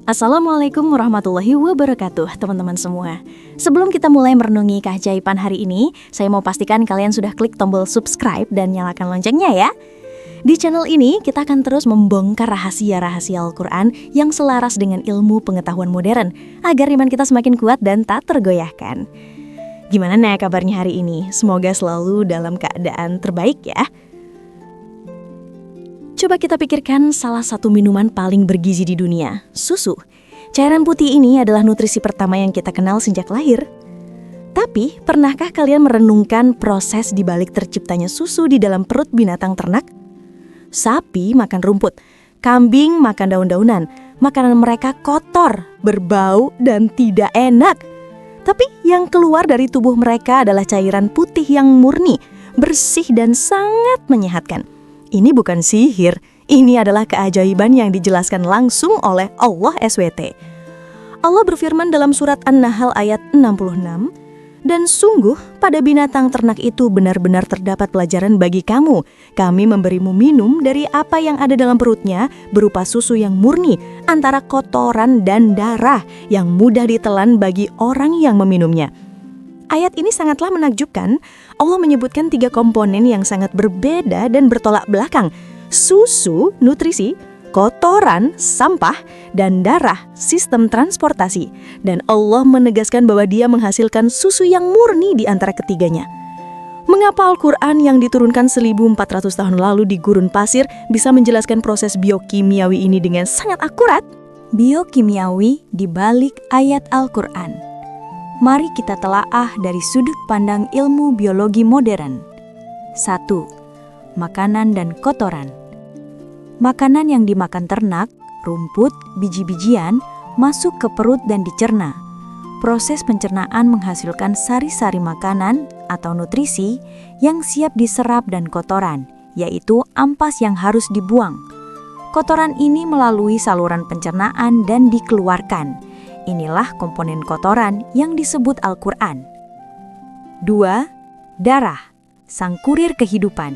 Assalamualaikum warahmatullahi wabarakatuh, teman-teman semua. Sebelum kita mulai merenungi keajaiban hari ini, saya mau pastikan kalian sudah klik tombol subscribe dan nyalakan loncengnya ya. Di channel ini, kita akan terus membongkar rahasia-rahasia Al-Quran yang selaras dengan ilmu pengetahuan modern, agar iman kita semakin kuat dan tak tergoyahkan. Gimana nih kabarnya hari ini? Semoga selalu dalam keadaan terbaik ya. Coba kita pikirkan salah satu minuman paling bergizi di dunia, susu. Cairan putih ini adalah nutrisi pertama yang kita kenal sejak lahir. Tapi, pernahkah kalian merenungkan proses di balik terciptanya susu di dalam perut binatang ternak? Sapi makan rumput, kambing makan daun-daunan, makanan mereka kotor, berbau, dan tidak enak. Tapi yang keluar dari tubuh mereka adalah cairan putih yang murni, bersih dan sangat menyehatkan. Ini bukan sihir, ini adalah keajaiban yang dijelaskan langsung oleh Allah SWT. Allah berfirman dalam surat An-Nahl ayat 66, "Dan sungguh pada binatang ternak itu benar-benar terdapat pelajaran bagi kamu. Kami memberimu minum dari apa yang ada dalam perutnya berupa susu yang murni antara kotoran dan darah yang mudah ditelan bagi orang yang meminumnya." Ayat ini sangatlah menakjubkan. Allah menyebutkan 3 komponen yang sangat berbeda dan bertolak belakang. Susu, nutrisi, kotoran, sampah, dan darah, sistem transportasi. Dan Allah menegaskan bahwa Dia menghasilkan susu yang murni di antara ketiganya. Mengapa Al-Quran yang diturunkan 1400 tahun lalu di gurun pasir bisa menjelaskan proses biokimiawi ini dengan sangat akurat? Biokimiawi di balik ayat Al-Quran. Mari kita telaah dari sudut pandang ilmu biologi modern. 1. Makanan dan kotoran. Makanan yang dimakan ternak, rumput, biji-bijian, masuk ke perut dan dicerna. Proses pencernaan menghasilkan sari-sari makanan atau nutrisi yang siap diserap dan kotoran, yaitu ampas yang harus dibuang. Kotoran ini melalui saluran pencernaan dan dikeluarkan. Inilah komponen kotoran yang disebut Al-Quran. 2. Darah, sang kurir kehidupan.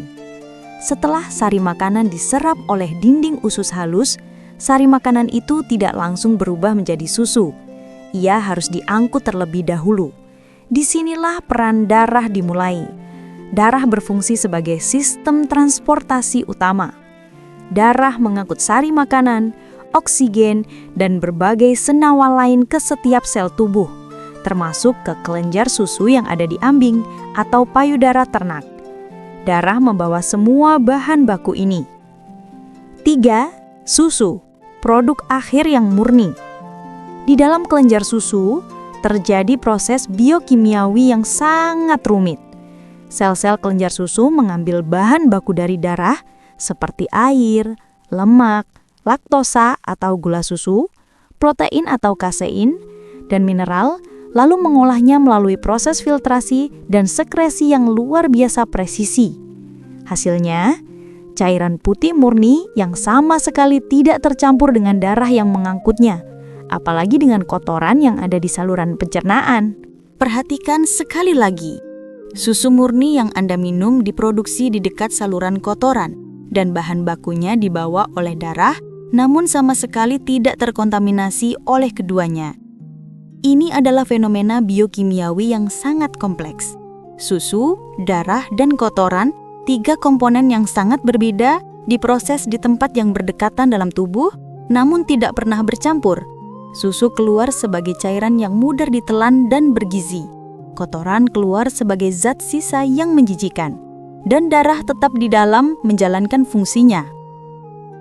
Setelah sari makanan diserap oleh dinding usus halus, sari makanan itu tidak langsung berubah menjadi susu. Ia harus diangkut terlebih dahulu. Disinilah peran darah dimulai. Darah berfungsi sebagai sistem transportasi utama. Darah mengangkut sari makanan, oksigen, dan berbagai senyawa lain ke setiap sel tubuh, termasuk ke kelenjar susu yang ada di ambing atau payudara ternak. Darah membawa semua bahan baku ini. 3. Susu, produk akhir yang murni. Di dalam kelenjar susu, terjadi proses biokimiawi yang sangat rumit. Sel-sel kelenjar susu mengambil bahan baku dari darah, seperti air, lemak, laktosa atau gula susu, protein atau kasein, dan mineral, lalu mengolahnya melalui proses filtrasi dan sekresi yang luar biasa presisi. Hasilnya, cairan putih murni yang sama sekali tidak tercampur dengan darah yang mengangkutnya, apalagi dengan kotoran yang ada di saluran pencernaan. Perhatikan sekali lagi, susu murni yang Anda minum diproduksi di dekat saluran kotoran, dan bahan bakunya dibawa oleh darah, namun sama sekali tidak terkontaminasi oleh keduanya. Ini adalah fenomena biokimiawi yang sangat kompleks. Susu, darah, dan kotoran, 3 komponen yang sangat berbeda, diproses di tempat yang berdekatan dalam tubuh, namun tidak pernah bercampur. Susu keluar sebagai cairan yang mudah ditelan dan bergizi. Kotoran keluar sebagai zat sisa yang menjijikan. Dan darah tetap di dalam menjalankan fungsinya.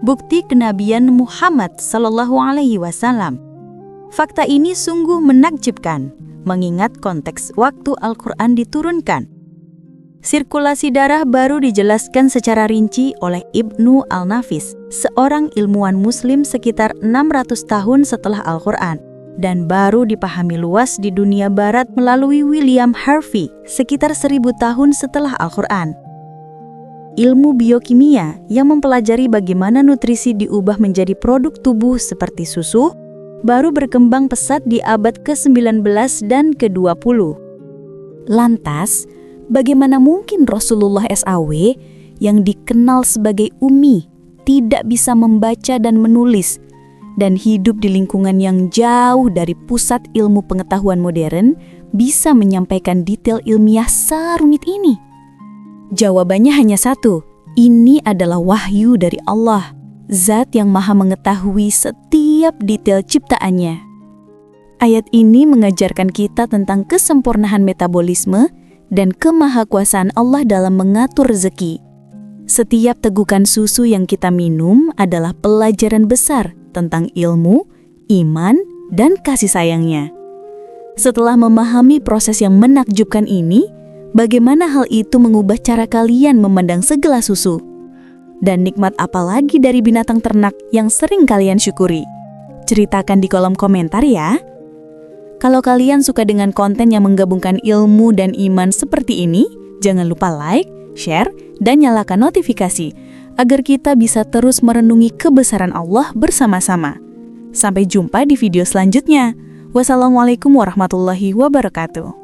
Bukti kenabian Muhammad SAW. Fakta ini sungguh menakjubkan, mengingat konteks waktu Al-Quran diturunkan. Sirkulasi darah baru dijelaskan secara rinci oleh Ibnu Al-Nafis, seorang ilmuwan muslim sekitar 600 tahun setelah Al-Quran, dan baru dipahami luas di dunia barat melalui William Harvey sekitar 1000 tahun setelah Al-Quran. Ilmu biokimia yang mempelajari bagaimana nutrisi diubah menjadi produk tubuh seperti susu, baru berkembang pesat di abad ke-19 dan ke-20. Lantas, bagaimana mungkin Rasulullah SAW yang dikenal sebagai ummi tidak bisa membaca dan menulis, dan hidup di lingkungan yang jauh dari pusat ilmu pengetahuan modern bisa menyampaikan detail ilmiah serumit ini? Jawabannya hanya satu, ini adalah wahyu dari Allah, Zat yang Maha mengetahui setiap detail ciptaannya. Ayat ini mengajarkan kita tentang kesempurnaan metabolisme dan kemahakuasaan Allah dalam mengatur rezeki. Setiap tegukan susu yang kita minum adalah pelajaran besar tentang ilmu, iman, dan kasih sayangnya. Setelah memahami proses yang menakjubkan ini, bagaimana hal itu mengubah cara kalian memandang segelas susu? Dan nikmat apa lagi dari binatang ternak yang sering kalian syukuri? Ceritakan di kolom komentar ya. Kalau kalian suka dengan konten yang menggabungkan ilmu dan iman seperti ini, jangan lupa like, share, dan nyalakan notifikasi agar kita bisa terus merenungi kebesaran Allah bersama-sama. Sampai jumpa di video selanjutnya. Wassalamualaikum warahmatullahi wabarakatuh.